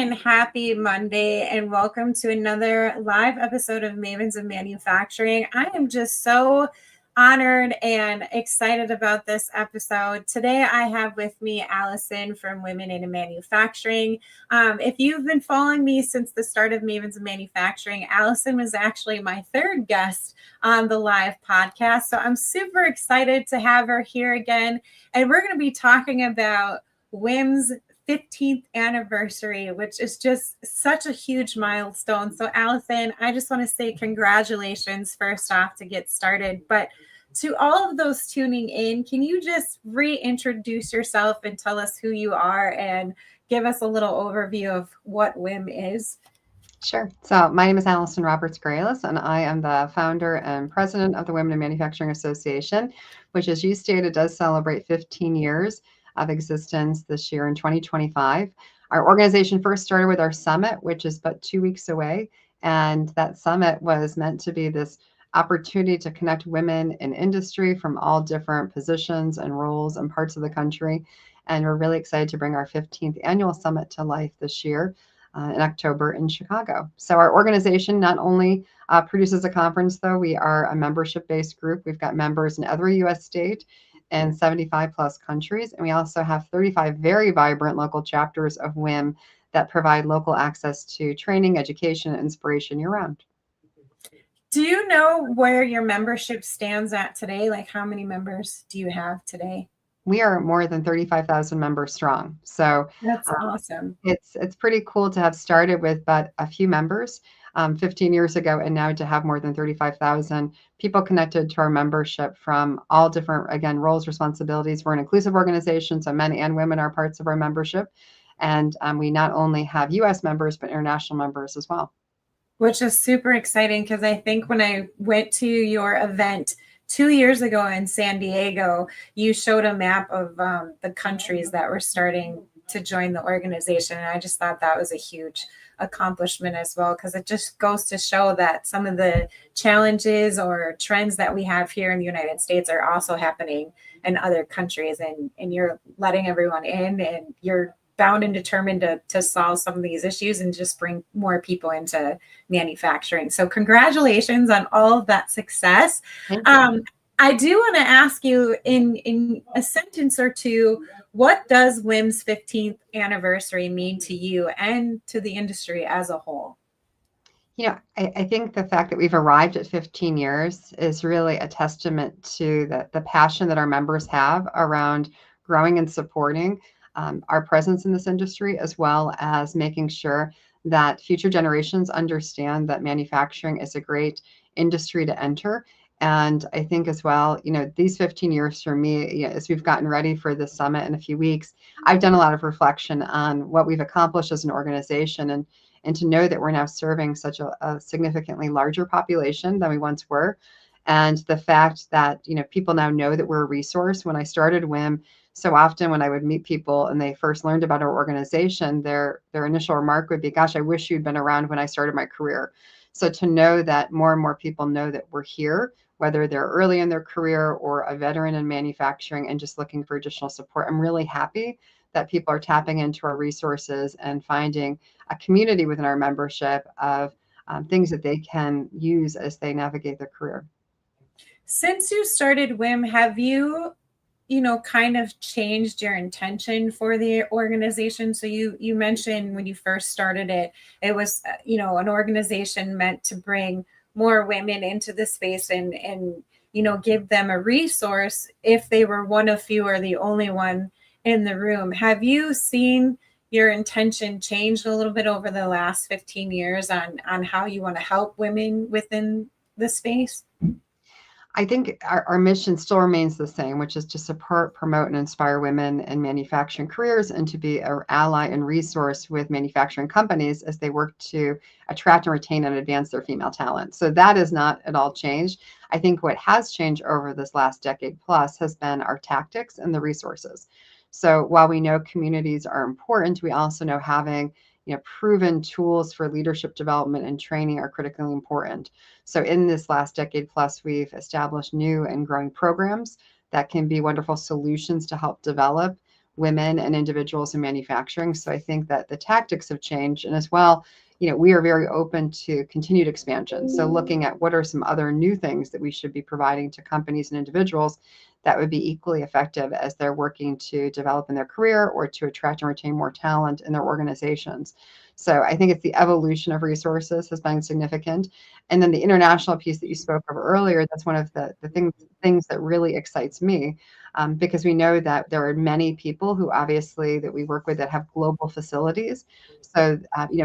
and happy Monday, and welcome to another live episode of Mavens of Manufacturing. I am just so honored and excited about this episode. Today, I have with me Allison from Women in Manufacturing. If you've been following me since the start of Mavens of Manufacturing, Allison was actually my third guest on the live podcast. So I'm super excited to have her here again. And we're going to be talking about WiM's 15th anniversary, which is just such a huge milestone. So Allison, I just want to say congratulations first off to get started. But to all of those tuning in, can you just reintroduce yourself and tell us who you are and give us a little overview of what WiM is? Sure. So my name is Allison Grealis, and I am the founder and president of the Women in Manufacturing Association, which, as you stated, does celebrate 15 years of existence this year in 2025. Our organization first started with our summit, which is but 2 weeks away. And that summit was meant to be this opportunity to connect women in industry from all different positions and roles and parts of the country. And we're really excited to bring our 15th annual summit to life this year in October in Chicago. So our organization not only produces a conference, though, we are a membership-based group. We've got members in every U.S. state and 75 plus countries. And we also have 35 very vibrant local chapters of WiM that provide local access to training, education, and inspiration year round. Do you know where your membership stands at today? Like, how many members do you have today? We are more than 35,000 members strong. So that's awesome. It's pretty cool to have started with but a few members 15 years ago, and now to have more than 35,000 people connected to our membership from all different, again, roles, responsibilities. We're an inclusive organization, so men and women are parts of our membership. And we not only have U.S. members, but international members as well. Which is super exciting, because I think when I went to your event 2 years ago in San Diego, you showed a map of the countries that were starting to join the organization. And I just thought that was a huge accomplishment as well, because it just goes to show that some of the challenges or trends that we have here in the United States are also happening in other countries. And you're letting everyone in, and you're bound and determined to solve some of these issues and just bring more people into manufacturing. So congratulations on all of that success. I do want to ask you in a sentence or two, what does WiM's 15th anniversary mean to you and to the industry as a whole? You know, I think the fact that we've arrived at 15 years is really a testament to the passion that our members have around growing and supporting our presence in this industry, as well as making sure that future generations understand that manufacturing is a great industry to enter. And I think as well, you know, these 15 years for me, as we've gotten ready for this summit in a few weeks, I've done a lot of reflection on what we've accomplished as an organization, and to know that we're now serving such a significantly larger population than we once were. And the fact that, you know, people now know that we're a resource. When I started WiM, so often when I would meet people and they first learned about our organization, their initial remark would be, gosh, I wish you'd been around when I started my career. So to know that more and more people know that we're here, whether they're early in their career or a veteran in manufacturing and just looking for additional support, I'm really happy that people are tapping into our resources and finding a community within our membership of things that they can use as they navigate their career. Since you started WiM, have you kind of changed your intention for the organization? So you mentioned when you first started it, it was, an organization meant to bring more women into the space and give them a resource if they were one of few or the only one in the room. Have you seen your intention change a little bit over the last 15 years on how you want to help women within the space? I think our mission still remains the same, which is to support, promote, and inspire women in manufacturing careers, and to be an ally and resource with manufacturing companies as they work to attract and retain and advance their female talent. So that is not at all changed. I think what has changed over this last decade plus has been our tactics and the resources. So while we know communities are important, we also know having proven tools for leadership development and training are critically important. So in this last decade plus, we've established new and growing programs that can be wonderful solutions to help develop women and individuals in manufacturing. So I think that the tactics have changed. And as well, we are very open to continued expansion. So looking at what are some other new things that we should be providing to companies and individuals that would be equally effective as they're working to develop in their career or to attract and retain more talent in their organizations. So I think it's the evolution of resources has been significant. And then the international piece that you spoke of earlier, that's one of the things that really excites me, because we know that there are many people who obviously that we work with that have global facilities. So,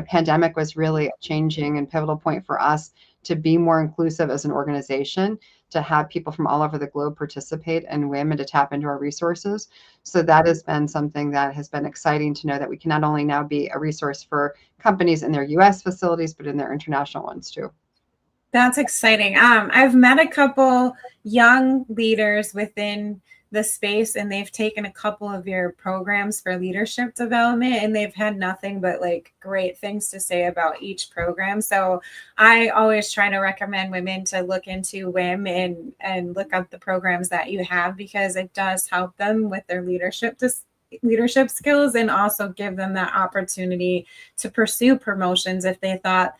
pandemic was really a changing and pivotal point for us to be more inclusive as an organization, to have people from all over the globe participate in WiM and to tap into our resources. So that has been something that has been exciting to know that we can not only now be a resource for companies in their US facilities, but in their international ones too. That's exciting. I've met a couple young leaders within the space, and they've taken a couple of your programs for leadership development, and they've had nothing but like great things to say about each program. So I always try to recommend women to look into WiM and look up the programs that you have, because it does help them with their leadership skills, and also give them that opportunity to pursue promotions if they thought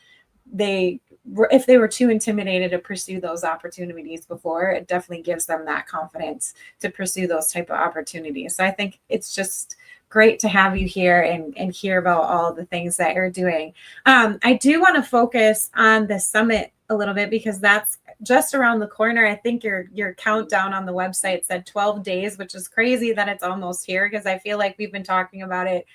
if they were too intimidated to pursue those opportunities before. It definitely gives them that confidence to pursue those type of opportunities. So I think it's just great to have you here and hear about all the things that you're doing. I do want to focus on the summit a little bit, because that's just around the corner. I think your countdown on the website said 12 days, which is crazy that it's almost here, because I feel like we've been talking about it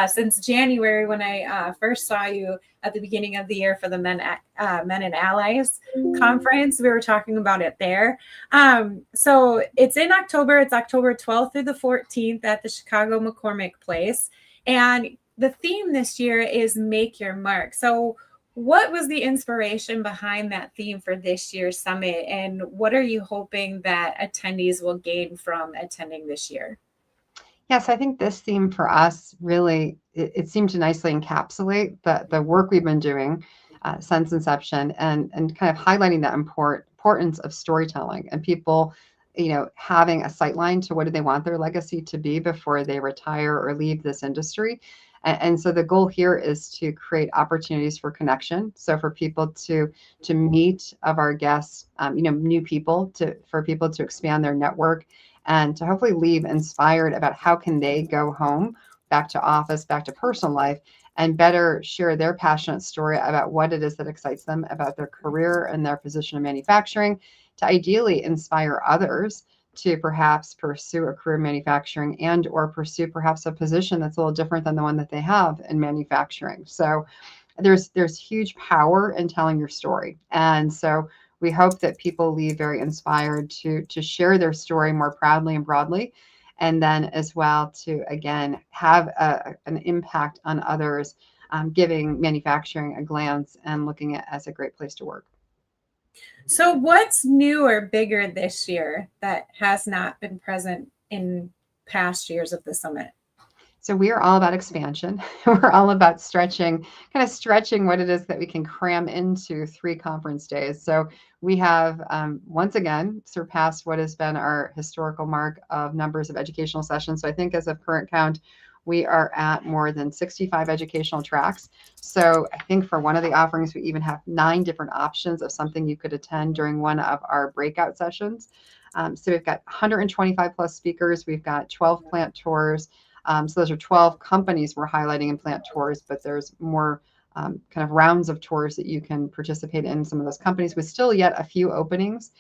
since January, when I first saw you at the beginning of the year for the Men and Allies conference. We were talking about it there. So it's in October. It's October 12th through the 14th at the Chicago McCormick Place. And the theme this year is Make Your Mark. So what was the inspiration behind that theme for this year's summit, and what are you hoping that attendees will gain from attending this year? Yes, I think this theme for us really, it seemed to nicely encapsulate the work we've been doing since inception, and kind of highlighting the importance of storytelling and people, having a sightline to what do they want their legacy to be before they retire or leave this industry. And so the goal here is to create opportunities for connection. So for people to meet of our guests, new people, for people to expand their network, and to hopefully leave inspired about how can they go home, back to office, back to personal life, and better share their passionate story about what it is that excites them about their career and their position in manufacturing, to ideally inspire others to perhaps pursue a career in manufacturing and or pursue perhaps a position that's a little different than the one that they have in manufacturing. So there's huge power in telling your story. And so we hope that people leave very inspired to share their story more proudly and broadly, and then as well to, again, have an impact on others, giving manufacturing a glance and looking at it as a great place to work. So what's new or bigger this year that has not been present in past years of the summit? So we are all about expansion. We're all about stretching what it is that we can cram into 3 conference days. So we have once again surpassed what has been our historical mark of numbers of educational sessions. So I think as of current count, we are at more than 65 educational tracks. So I think for one of the offerings, we even have 9 different options of something you could attend during one of our breakout sessions. So we've got 125 plus speakers. We've got 12 plant tours. So those are 12 companies we're highlighting in plant tours, but there's more kind of rounds of tours that you can participate in some of those companies, with still yet a few openings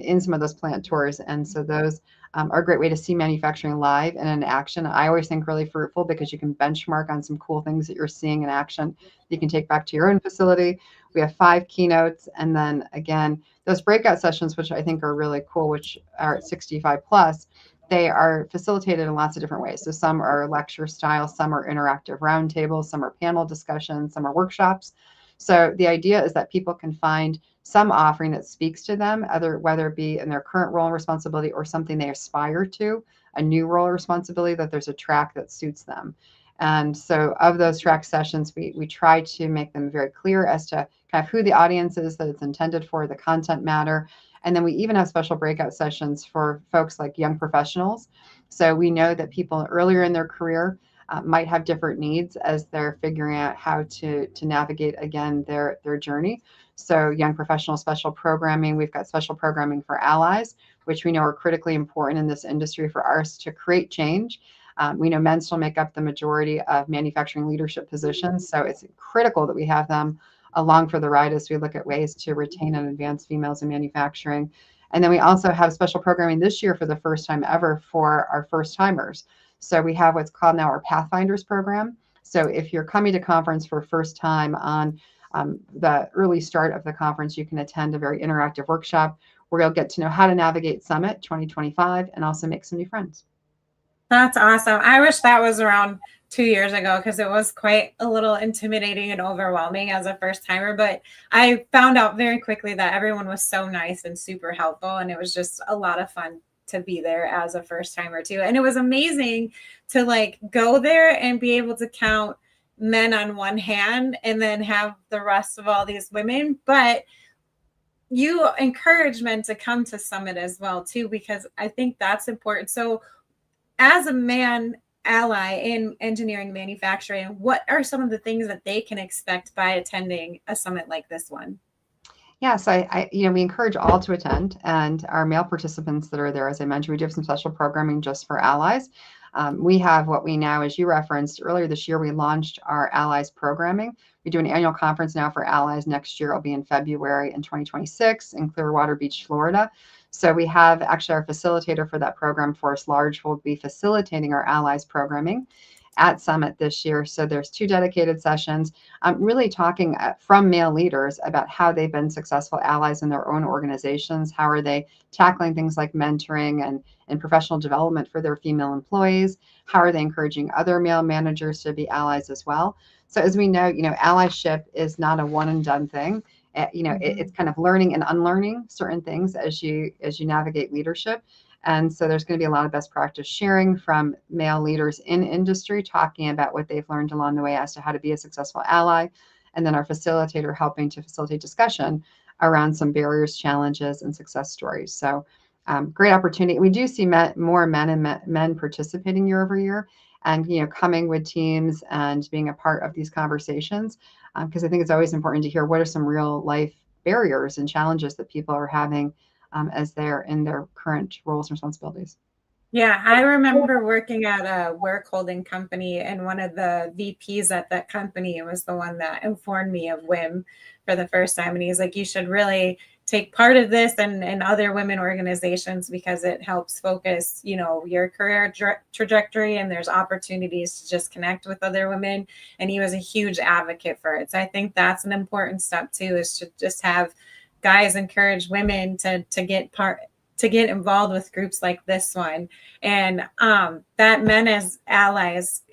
in some of those plant tours. And so those are a great way to see manufacturing live and in action. I always think really fruitful, because you can benchmark on some cool things that you're seeing in action that you can take back to your own facility. We have 5 keynotes, and then again, those breakout sessions, which I think are really cool, which are at 65 plus, they are facilitated in lots of different ways. So some are lecture style, some are interactive roundtables, some are panel discussions, some are workshops. So the idea is that people can find some offering that speaks to them, whether it be in their current role and responsibility or something they aspire to, a new role or responsibility, that there's a track that suits them. And so of those track sessions, we try to make them very clear as to kind of who the audience is that it's intended for, the content matter. And then we even have special breakout sessions for folks like young professionals So we know that people earlier in their career might have different needs as they're figuring out how to navigate again their journey. So young professional special programming, we've got special programming for allies, which we know are critically important in this industry for us to create change. We know men still make up the majority of manufacturing leadership positions, so it's critical that we have them along for the ride as we look at ways to retain and advance females in manufacturing. And then we also have special programming this year for the first time ever for our first timers. So we have what's called now our Pathfinders program. So if you're coming to conference for first time on the early start of the conference, you can attend a very interactive workshop where you'll get to know how to navigate Summit 2025 and also make some new friends. That's awesome. I wish that was around 2 years ago because it was quite a little intimidating and overwhelming as a first timer. But I found out very quickly that everyone was so nice and super helpful. And it was just a lot of fun to be there as a first timer too. And it was amazing to like go there and be able to count men on one hand and then have the rest of all these women. But you encourage men to come to Summit as well too, because I think that's important. So as a man ally in engineering manufacturing, what are some of the things that they can expect by attending a summit like this one? Yeah, so we encourage all to attend, and our male participants that are there, as I mentioned, we do have some special programming just for allies. We have what we now, as you referenced earlier this year, we launched our allies programming. We do an annual conference now for allies. Next year, it'll be in February in 2026 in Clearwater Beach, Florida. So we have actually our facilitator for that program, Forrest Large, will be facilitating our allies programming at Summit this year. So there's 2 dedicated sessions, really talking from male leaders about how they've been successful allies in their own organizations. How are they tackling things like mentoring and professional development for their female employees? How are they encouraging other male managers to be allies as well? So as we know, allyship is not a one and done thing. It's kind of learning and unlearning certain things as you navigate leadership. And so there's going to be a lot of best practice sharing from male leaders in industry, talking about what they've learned along the way as to how to be a successful ally. And then our facilitator helping to facilitate discussion around some barriers, challenges, and success stories. So great opportunity. We do see more men and men participating year over year, and coming with teams and being a part of these conversations, because I think it's always important to hear what are some real life barriers and challenges that people are having as they're in their current roles and responsibilities. Yeah, I remember working at a work holding company, and one of the VPs at that company was the one that informed me of WiM for the first time. And he's like, you should really take part of this and other women organizations because it helps focus, your career trajectory, and there's opportunities to just connect with other women. And he was a huge advocate for it. So I think that's an important step too, is to just have guys encourage women to get involved with groups like this one. And that Men as Allies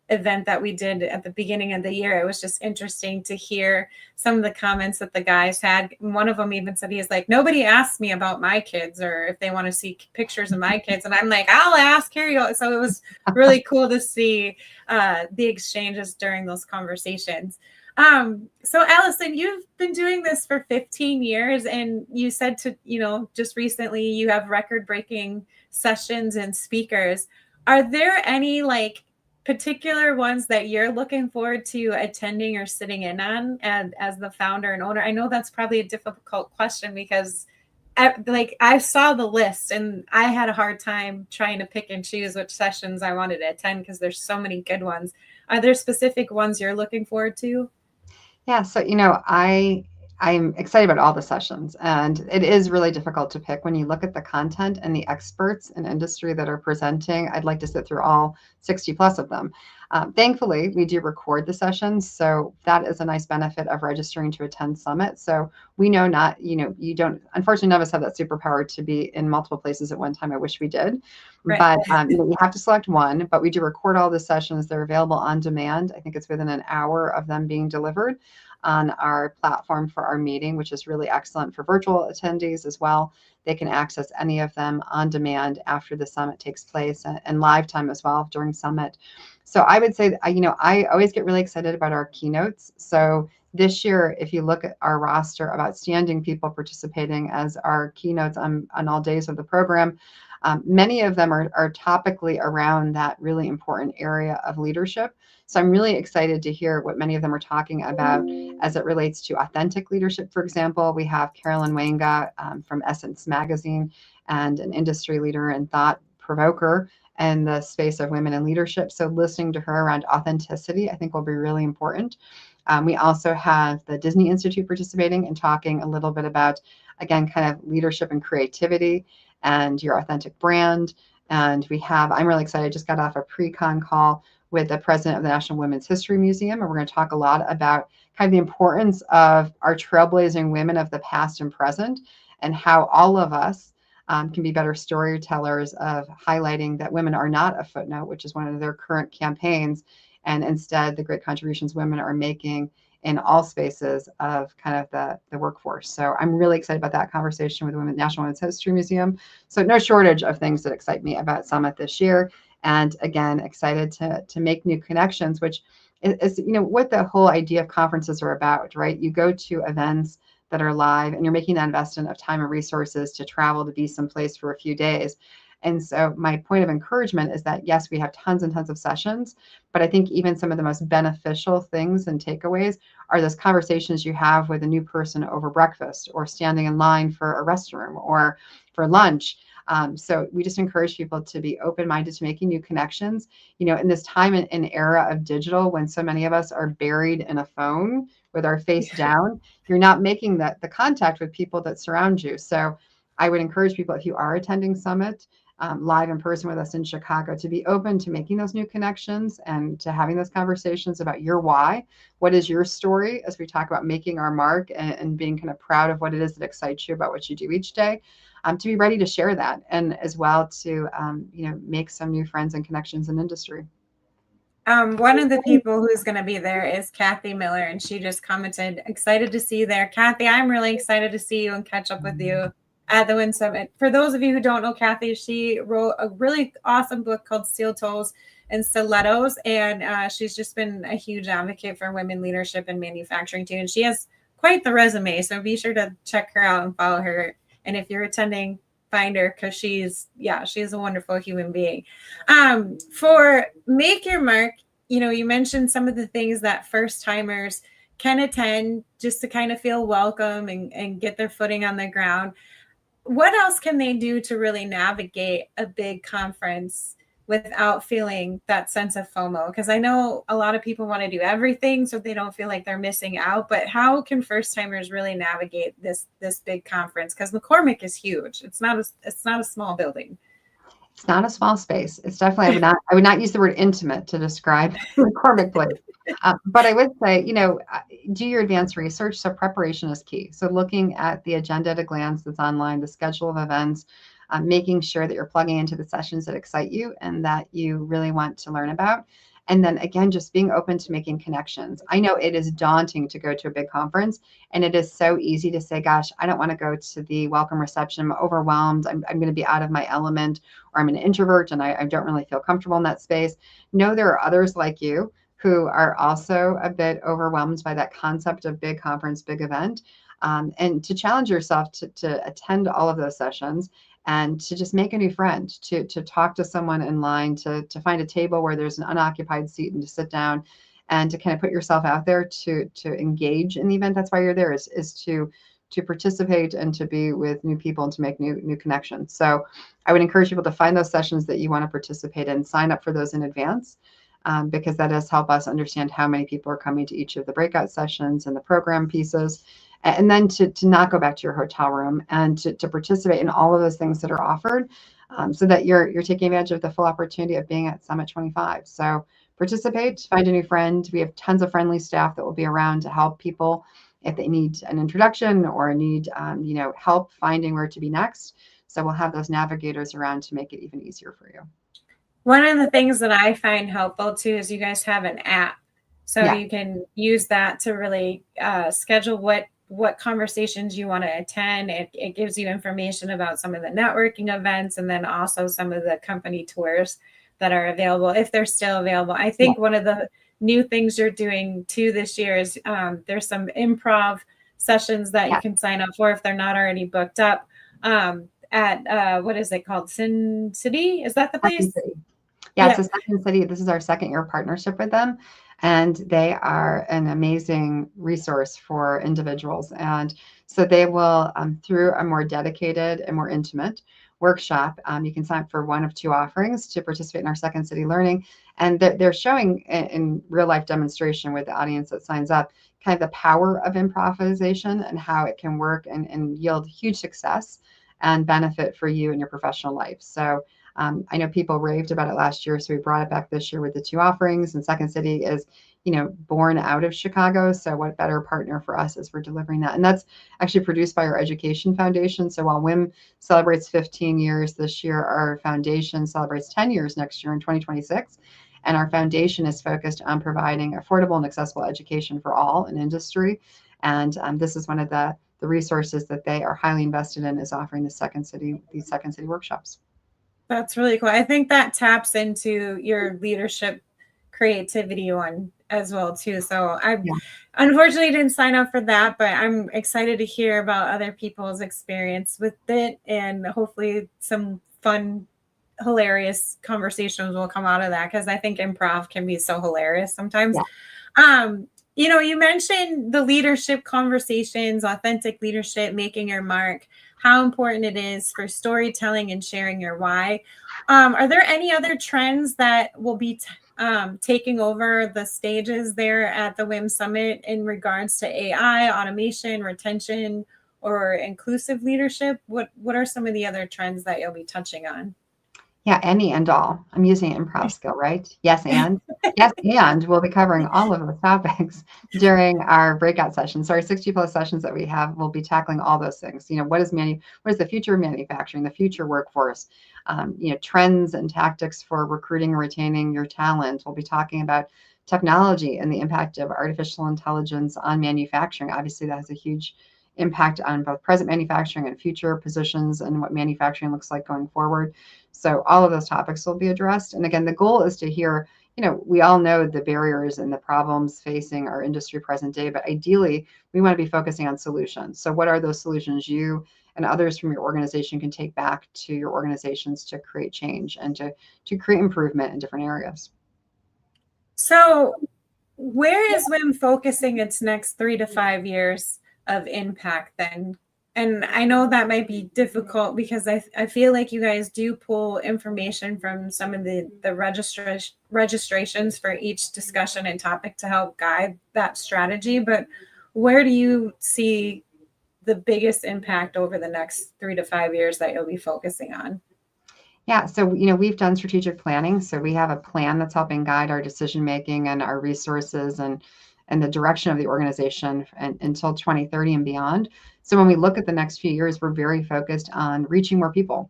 event that we did at the beginning of the year, it was just interesting to hear some of the comments that the guys had. One of them even said, he's like, nobody asked me about my kids or if they want to see pictures of my kids. And I'm like, I'll ask, here you go. So it was really cool to see the exchanges during those conversations. So Allison, you've been doing this for 15 years, and you said just recently you have record-breaking sessions and speakers. Are there any particular ones that you're looking forward to attending or sitting in on as the founder and owner? I know that's probably a difficult question because I saw the list and I had a hard time trying to pick and choose which sessions I wanted to attend because there's so many good ones. Are there specific ones you're looking forward to? Yeah, so I'm excited about all the sessions, and it is really difficult to pick when you look at the content and the experts in industry that are presenting. I'd like to sit through all 60 plus of them. Thankfully, we do record the sessions, so that is a nice benefit of registering to attend Summit. So we know you don't, unfortunately, none of us have that superpower to be in multiple places at one time. I wish we did, Right. But you have to select one, but we do record all the sessions. They're available on demand. I think it's within an hour of them being delivered on our platform for our meeting, which is really excellent for virtual attendees as well. They can access any of them on demand after the summit takes place, and live time as well during summit. So I would say, I always get really excited about our keynotes. So this year, if you look at our roster of outstanding people participating as our keynotes on all days of the program, Many of them are topically around that really important area of leadership. So I'm really excited to hear what many of them are talking about as it relates to authentic leadership. For example, we have Carolyn Wanga from Essence Magazine, and an industry leader and thought provoker in the space of women in leadership. So listening to her around authenticity, I think, will be really important. We also have the Disney Institute participating and talking a little bit about, again, kind of leadership and creativity and your authentic brand. And I'm really excited, I just got off a pre-con call with the president of the National Women's History Museum, and we're going to talk a lot about kind of the importance of our trailblazing women of the past and present, and how all of us can be better storytellers of highlighting that women are not a footnote, which is one of their current campaigns, and instead the great contributions women are making in all spaces of kind of the workforce. So I'm really excited about that conversation with the National Women's History Museum. So no shortage of things that excite me about Summit this year. And again, excited to make new connections, which is what the whole idea of conferences are about, right? You go to events that are live and you're making that investment of time and resources to travel to be someplace for a few days. And so my point of encouragement is that, yes, we have tons and tons of sessions, but I think even some of the most beneficial things and takeaways are those conversations you have with a new person over breakfast, or standing in line for a restroom, or for lunch. So we just encourage people to be open-minded to making new connections. In this time and era of digital, when so many of us are buried in a phone with our face down, you're not making the contact with people that surround you. So I would encourage people, if you are attending Summit live in person with us in Chicago, to be open to making those new connections and to having those conversations about your why. What is your story, as we talk about making our mark and being kind of proud of what it is that excites you about what you do each day, to be ready to share that, and as well to make some new friends and connections in industry. One of the people who's going to be there is Kathy Miller, and she just commented, excited to see you there. Kathy, I'm really excited to see you and catch up with you at the WiM Summit. For those of you who don't know Kathy, she wrote a really awesome book called Steel Toes and Stilettos, and she's just been a huge advocate for women leadership and manufacturing too, and she has quite the resume, so be sure to check her out and follow her. And if you're attending, find her, because she's a wonderful human being. For Make Your Mark, you mentioned some of the things that first timers can attend just to kind of feel welcome and get their footing on the ground. What else can they do to really navigate a big conference without feeling that sense of FOMO? Because I know a lot of people want to do everything so they don't feel like they're missing out, but how can first timers really navigate this big conference? Because McCormick is huge. It's not a small building. It's not a small space. It's definitely, I would not use the word intimate to describe McCormick Place. But I would say, do your advanced research. So preparation is key. So looking at the agenda at a glance that's online, the schedule of events, making sure that you're plugging into the sessions that excite you and that you really want to learn about. And then again, just being open to making connections. I know it is daunting to go to a big conference, and it is so easy to say, gosh, I don't want to go to the welcome reception. I'm overwhelmed. I'm going to be out of my element, or I'm an introvert and I don't really feel comfortable in that space. No, there are others like you who are also a bit overwhelmed by that concept of big conference, big event, and to challenge yourself to attend all of those sessions, and to just make a new friend, to talk to someone in line, to find a table where there's an unoccupied seat and to sit down, and to kind of put yourself out there to engage in the event. That's why you're there, is to participate and to be with new people and to make new connections. So I would encourage people to find those sessions that you want to participate in, sign up for those in advance, because that does help us understand how many people are coming to each of the breakout sessions and the program pieces. And then to not go back to your hotel room, and to participate in all of those things that are offered, so that you're taking advantage of the full opportunity of being at Summit 25. So participate, find a new friend. We have tons of friendly staff that will be around to help people if they need an introduction or need help finding where to be next. So we'll have those navigators around to make it even easier for you. One of the things that I find helpful too is you guys have an app, so you can use that to really schedule what conversations you want to attend. It gives you information about some of the networking events, and then also some of the company tours that are available, if they're still available. I think one of the new things you're doing too this year is there's some improv sessions that you can sign up for if they're not already booked up. at what is it called? Sin City? Is that the Second place? City. Yeah, it's Yeah. a Second City. This is our second year partnership with them, and they are an amazing resource for individuals. And so they will, through a more dedicated and more intimate workshop, you can sign up for one of two offerings to participate in our Second City learning. And they're showing in real life demonstration with the audience that signs up kind of the power of improvisation and how it can work and yield huge success and benefit for you in your professional life. So I know people raved about it last year, so we brought it back this year with the two offerings. And Second City is, born out of Chicago. So what better partner for us as we're delivering that? And that's actually produced by our education foundation. So while WiM celebrates 15 years this year, our foundation celebrates 10 years next year in 2026. And our foundation is focused on providing affordable and accessible education for all in industry. And this is one of the resources that they are highly invested in, is offering these Second City workshops. That's really cool. I think that taps into your leadership creativity one as well too. So I Yeah. unfortunately didn't sign up for that, but I'm excited to hear about other people's experience with it, and hopefully some fun, hilarious conversations will come out of that, because I think improv can be so hilarious sometimes. Yeah. You mentioned the leadership conversations, authentic leadership, making your mark, how important it is for storytelling and sharing your why. Are there any other trends that will be taking over the stages there at the WiM Summit in regards to AI, automation, retention, or inclusive leadership? What are some of the other trends that you'll be touching on? Yeah, any and all. I'm using improv skill, right? Yes, and yes, and we'll be covering all of those topics during our breakout sessions. So our 60 plus sessions that we have, we'll be tackling all those things. What is the future of manufacturing, the future workforce, trends and tactics for recruiting and retaining your talent. We'll be talking about technology and the impact of artificial intelligence on manufacturing. Obviously, that has a huge impact on both present manufacturing and future positions and what manufacturing looks like going forward. So all of those topics will be addressed. And again, the goal is to hear, we all know the barriers and the problems facing our industry present day, but ideally we want to be focusing on solutions. So what are those solutions you and others from your organization can take back to your organizations to create change and to create improvement in different areas? So, where is WIM focusing its next 3 to 5 years of impact then? And I know that might be difficult, because I feel like you guys do pull information from some of the registrations for each discussion and topic to help guide that strategy. But where do you see the biggest impact over the next 3 to 5 years that you'll be focusing on? Yeah, so we've done strategic planning, so we have a plan that's helping guide our decision making and our resources and the direction of the organization until 2030 and beyond. So when we look at the next few years, we're very focused on reaching more people.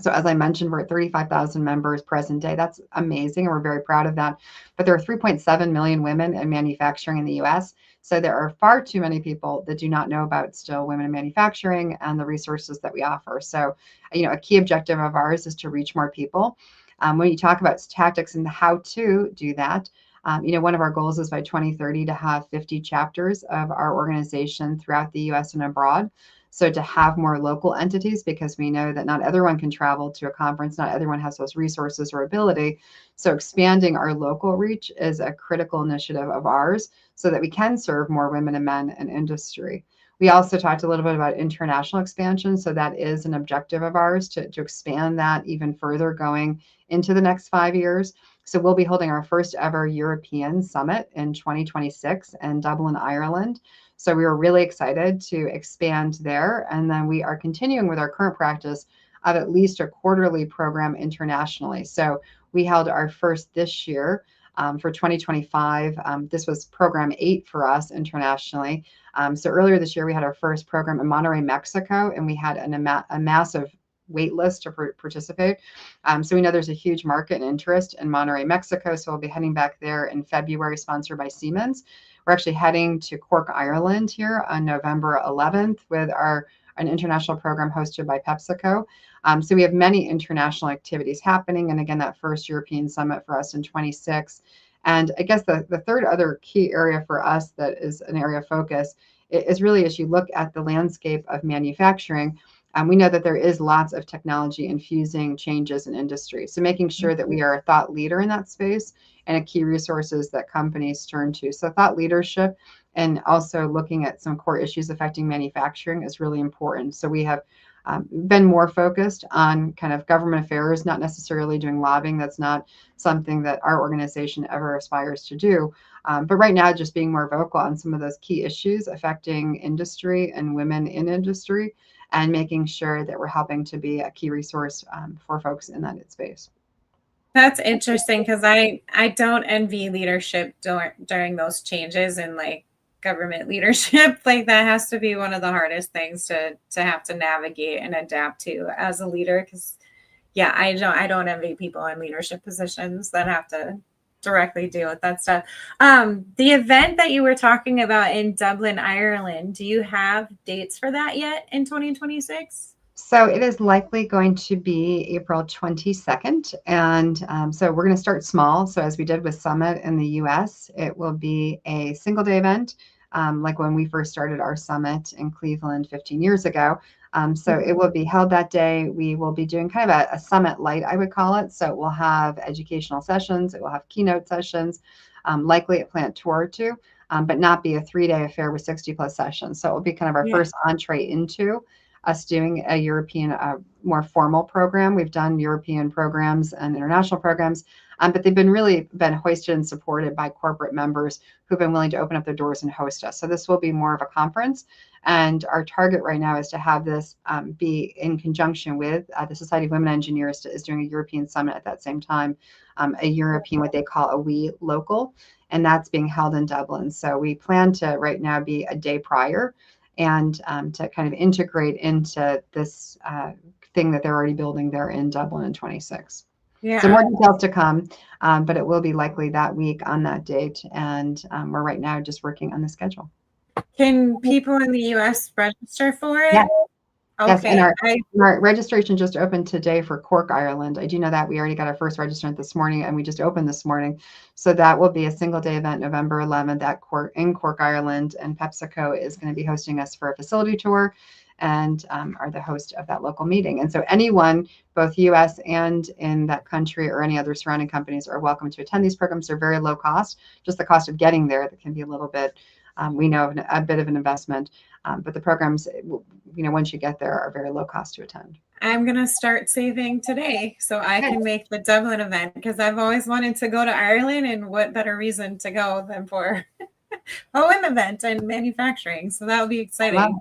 So as I mentioned, we're at 35,000 members present day. That's amazing, and we're very proud of that. But there are 3.7 million women in manufacturing in the US. So there are far too many people that do not know about still women in manufacturing and the resources that we offer. So, a key objective of ours is to reach more people. When you talk about tactics and how to do that, one of our goals is by 2030 to have 50 chapters of our organization throughout the US and abroad. So to have more local entities, because we know that not everyone can travel to a conference, not everyone has those resources or ability. So expanding our local reach is a critical initiative of ours so that we can serve more women and men in industry. We also talked a little bit about international expansion. So that is an objective of ours to expand that even further going into the next 5 years. So we'll be holding our first ever European summit in 2026 in Dublin, Ireland. So we were really excited to expand there. And then we are continuing with our current practice of at least a quarterly program internationally. So we held our first this year for 2025. This was program 8 for us internationally. So earlier this year, we had our first program in Monterrey, Mexico, and we had a massive wait list to participate. So we know there's a huge market and interest in Monterrey, Mexico. So we'll be heading back there in February, sponsored by Siemens. We're actually heading to Cork, Ireland here on November 11th with an international program hosted by PepsiCo. So we have many international activities happening. And again, that first European summit for us in 26. And I guess the third other key area for us that is an area of focus is really, as you look at the landscape of manufacturing, we know that there is lots of technology infusing changes in industry. So making sure that we are a thought leader in that space and a key resources that companies turn to. So thought leadership and also looking at some core issues affecting manufacturing is really important. So we have been more focused on kind of government affairs, not necessarily doing lobbying. That's not something that our organization ever aspires to do. But right now, just being more vocal on some of those key issues affecting industry and women in industry, and making sure that we're helping to be a key resource for folks in that space. That's interesting because I don't envy leadership during those changes in like government leadership. Like that has to be one of the hardest things to have to navigate and adapt to as a leader. Because yeah, I don't envy people in leadership positions that have to directly deal with that stuff. The event that you were talking about in Dublin, Ireland, do you have dates for that yet in 2026? So it is likely going to be April 22nd. And so we're going to start small. So as we did with Summit in the US, it will be a single day event, like when we first started our summit in Cleveland 15 years ago. So it will be held that day. We will be doing kind of a summit light, I would call it. So it will have educational sessions. It will have keynote sessions, likely a plant tour or two, but not be a 3-day affair with 60 plus sessions. So it will be kind of our first entree into us doing a European, more formal program. We've done European programs and international programs, but they've been hoisted and supported by corporate members who've been willing to open up their doors and host us. So this will be more of a conference. And our target right now is to have this be in conjunction with the Society of Women Engineers is doing a European summit at that same time, a European, what they call a WE local, and that's being held in Dublin. So we plan to right now be a day prior and to kind of integrate into this thing that they're already building there in Dublin in 26. Yeah. So more details to come, but it will be likely that week on that date. And we're right now just working on the schedule. Can people in the U.S. register for it? Yeah. Okay. Yes, and our registration just opened today for Cork, Ireland. I do know that we already got our first registrant this morning, and we just opened this morning. So that will be a single day event, November 11th in Cork, Ireland, and PepsiCo is going to be hosting us for a facility tour and are the host of that local meeting. And so anyone, both U.S. and in that country or any other surrounding companies, are welcome to attend these programs. They're very low cost, just the cost of getting there that can be a little bit, we know, a bit of an investment. But the programs, once you get there, are very low cost to attend. I'm going to start saving today so I can make the Dublin event because I've always wanted to go to Ireland, and what better reason to go than for a WiM event and manufacturing. So that will be exciting. Wow.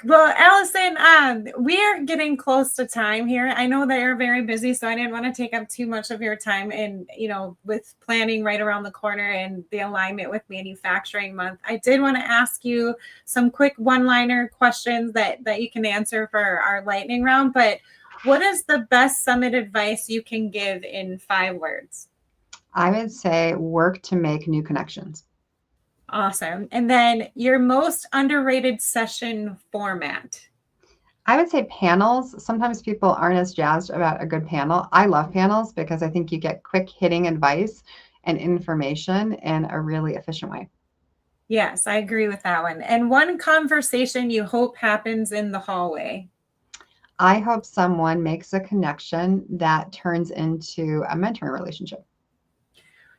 Well, Allison, we are getting close to time here. I know that you're very busy, so I didn't want to take up too much of your time and, with planning right around the corner and the alignment with Manufacturing Month. I did want to ask you some quick one-liner questions that you can answer for our lightning round, but what is the best summit advice you can give in 5 words? I would say work to make new connections. Awesome. And then your most underrated session format? I would say panels. Sometimes people aren't as jazzed about a good panel. I love panels because I think you get quick hitting advice and information in a really efficient way. Yes, I agree with that one. And one conversation you hope happens in the hallway? I hope someone makes a connection that turns into a mentoring relationship.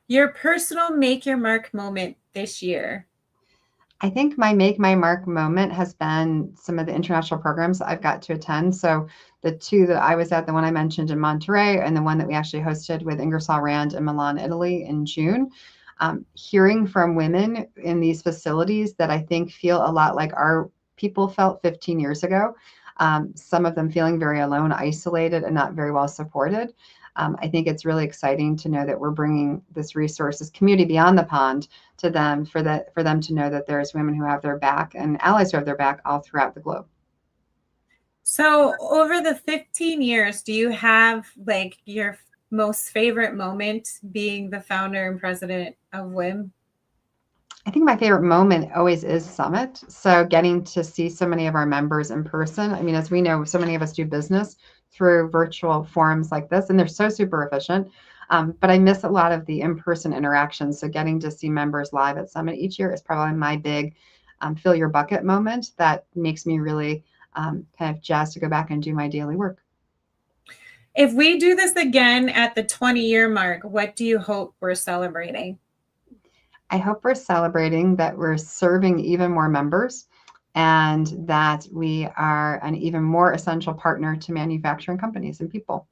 Your personal make your mark moment this year? I think my make my mark moment has been some of the international programs I've got to attend. So the 2 that I was at, the one I mentioned in Monterey and the one that we actually hosted with Ingersoll Rand in Milan, Italy in June. Hearing from women in these facilities that I think feel a lot like our people felt 15 years ago. Some of them feeling very alone, isolated, and not very well supported. I think it's really exciting to know that we're bringing this resource, this community beyond the pond to them for them to know that there's women who have their back and allies who have their back all throughout the globe. So over the 15 years, do you have like your most favorite moment being the founder and president of WiM? I think my favorite moment always is Summit. So getting to see so many of our members in person. I mean, as we know, so many of us do business through virtual forums like this, and they're so super efficient. But I miss a lot of the in-person interactions. So getting to see members live at Summit each year is probably my big fill your bucket moment that makes me really kind of jazzed to go back and do my daily work. If we do this again at the 20-year mark, what do you hope we're celebrating? I hope we're celebrating that we're serving even more members and that we are an even more essential partner to manufacturing companies and people.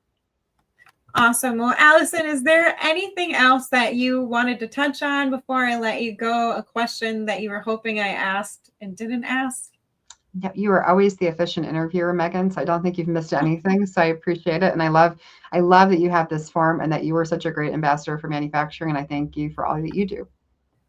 Awesome. Well, Allison, is there anything else that you wanted to touch on before I let you go? A question that you were hoping I asked and didn't ask? Yeah, you are always the efficient interviewer, Megan. So I don't think you've missed anything. So I appreciate it. And I love that you have this forum and that you were such a great ambassador for manufacturing. And I thank you for all that you do.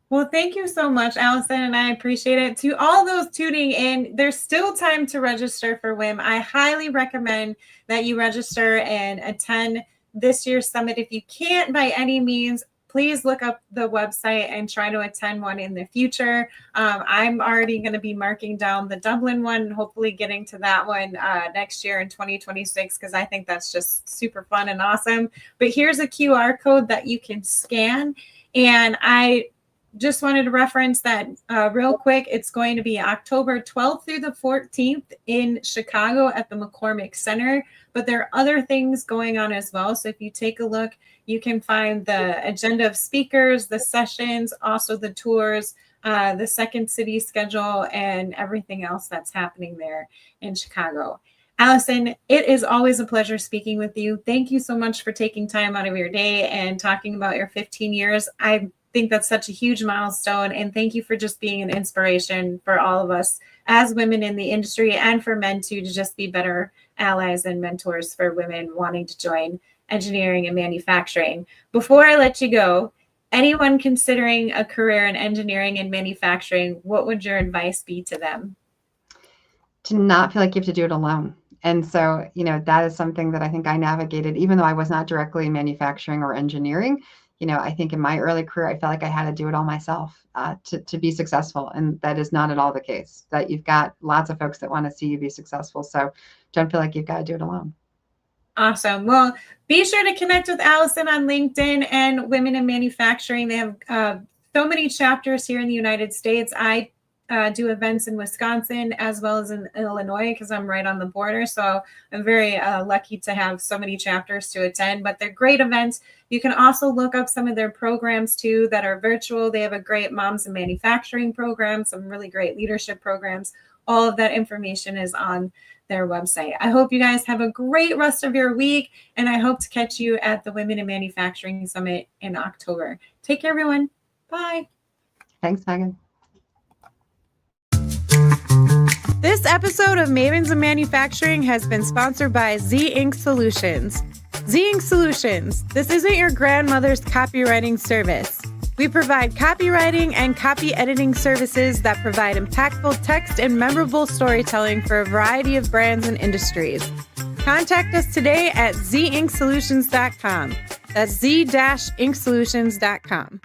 Well, thank you so much, Allison, and I appreciate it. To all those tuning in, there's still time to register for WiM. I highly recommend that you register and attend this year's summit. If you can't by any means, please look up the website and try to attend one in the future. I'm already going to be marking down the Dublin one and hopefully getting to that one next year in 2026 because I think that's just super fun and awesome. But here's a QR code that you can scan. And I just wanted to reference that real quick. It's going to be October 12th through the 14th in Chicago at the McCormick Center. But there are other things going on as well. So if you take a look, you can find the agenda of speakers, the sessions, also the tours, the second city schedule, and everything else that's happening there in Chicago. Allison, it is always a pleasure speaking with you. Thank you so much for taking time out of your day and talking about your 15 years. I think that's such a huge milestone. And thank you for just being an inspiration for all of us as women in the industry and for men too, to just be better allies and mentors for women wanting to join engineering and manufacturing. Before I let you go, anyone considering a career in engineering and manufacturing, what would your advice be to them? To not feel like you have to do it alone. And so, that is something that I think I navigated, even though I was not directly in manufacturing or engineering. I think in my early career, I felt like I had to do it all myself to be successful. And that is not at all the case, that you've got lots of folks that want to see you be successful. So don't feel like you've got to do it alone. Awesome. Well, be sure to connect with Allison on LinkedIn and Women in Manufacturing. They have so many chapters here in the United States. I do events in Wisconsin as well as in Illinois because I'm right on the border. So I'm very lucky to have so many chapters to attend, but they're great events. You can also look up some of their programs too that are virtual. They have a great Moms in Manufacturing program, some really great leadership programs. All of that information is on their website. I hope you guys have a great rest of your week, and I hope to catch you at the Women in Manufacturing Summit in October. Take care, everyone. Bye. Thanks, Megan. This episode of Mavens in Manufacturing has been sponsored by Z Ink Solutions. Z Ink Solutions. This isn't your grandmother's copywriting service. We provide copywriting and copy editing services that provide impactful text and memorable storytelling for a variety of brands and industries. Contact us today at zinksolutions.com. That's z-inksolutions.com.